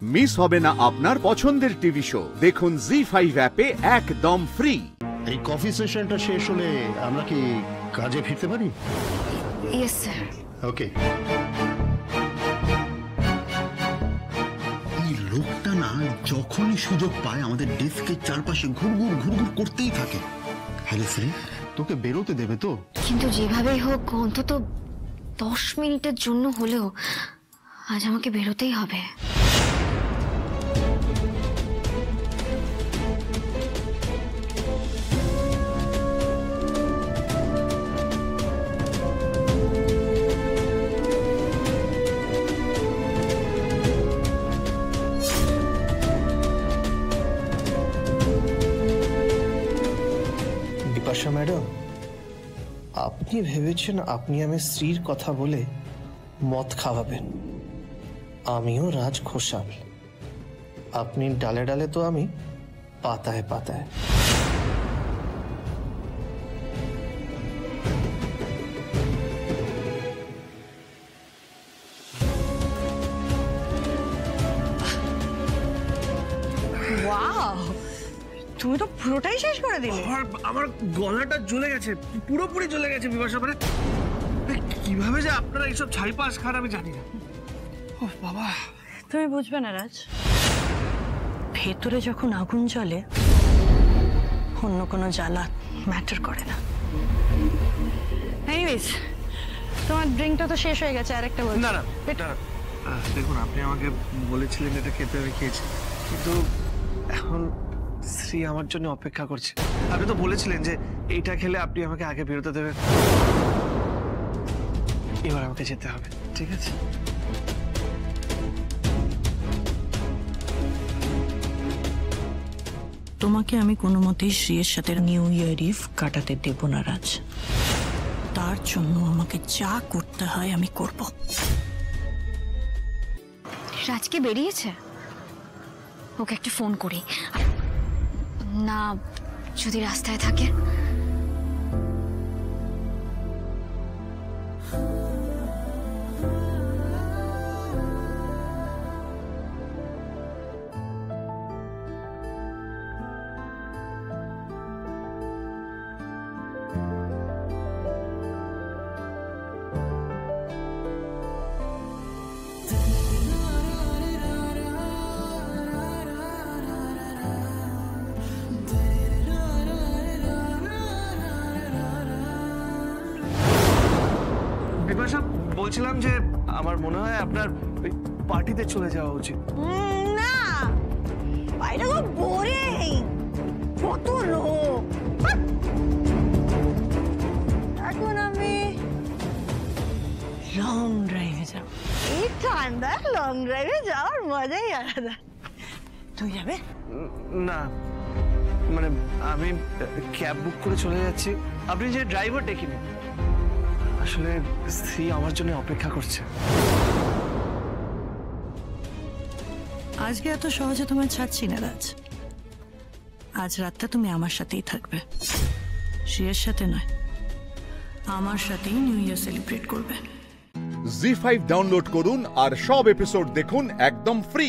Miss হবে না আপনার পছন্দের টিভি শো। দেখুন জি5 অ্যাপে একদম ফ্রি। এই কফি সেশনটা শেষ হলে আমরা কি কাজে ফিরতে পারি? Yes sir. ওকে। এই লোকটা না যখনই সুযোগ পায় আমাদের ডেস্কের চারপাশে ঘুরঘুর ঘুরঘুর করতেই থাকে। হ্যালো শ্রী, তোকে বেরোতে দেবে তো? কিন্তু যেভাবেই হোক অন্তত 10 মিনিটের জন্য হলেও আজ আমাকে বেরোতেই হবে। বিপাশা ম্যাডাম, আপনি ভেবেছেন আপনি আমি স্ত্রীর কথা বলে মদ খাওয়াবেন। আমিও রাজ ঘোষাল, আপনি ডালে ডালে তো আমি পাতায় পাতায়। ওয়াও, তুমি তো পুরোটাই শেষ করে দিলে। আমার গলাটা জ্বলে গেছে, পুরোপুরি জ্বলে গেছে বিপাশা। মানে কিভাবে যে আপনারা এইসব ছাইপাস খান আমি জানি না। ও বাবা, তুমি বুঝবে না রাজ, ভেতরে যখন আগুন জ্বলে অন্য কোনো জ্বালা ম্যাটার করে না। এনিওয়েজ, তোমার ড্রিঙ্কটা তো শেষ হয়ে গেছে, আরেকটা বল। না না দেখুন, আপনি আমাকে বলেছিলেন এটা খেতে, আমি খেয়েছি, কিন্তু এখন শ্রী আমার জন্য অপেক্ষা করছে। আপনি তো বলেছিলেন যে এইটা খেলে আপনি আমাকে আগে বেরোতে দেবেন। এবার আমাকে যেতে হবে, ঠিক আছে? তোমাকে আমি কোনো মতেই শ্রীয়ের সাথে নিউ ইয়ার ইভ কাটাতে দেব না রাজ। তার জন্য আমাকে যা করতে হয় আমি করব। রাজকে বেরিয়েছে, ওকে একটা ফোন করি। না, যদি রাস্তায় থাকে। বিপাশা, বলছিলাম যে আমার মনে হয় আপনার ওই পার্টিতে চলে যাওয়া উচিত। না, বাইরে তো বোরিং, কত লোক। এখন আমি লং ড্রাইভে যাব। এই ঠান্ডায় লং ড্রাইভে যাওয়ার মজাই আলাদা। তুই যাবে? না, মানে আমি ক্যাব বুক করে চলে যাচ্ছি, আপনি যে ড্রাইভার ডেকে নিন। আসলে স্ত্রী আমার জন্য অপেক্ষা করছে। আজকে এত সহজে তোমায় ছাড়ছি না রাজ। আজ রাতটা তুমি আমার সাথেই থাকবে, শ্রেয়ের সাথে নয়, আমার সাথেই নিউ ইয়ার সেলিব্রেট করবে। জি5 ডাউনলোড করুন আর সব এপিসোড দেখুন একদম ফ্রি।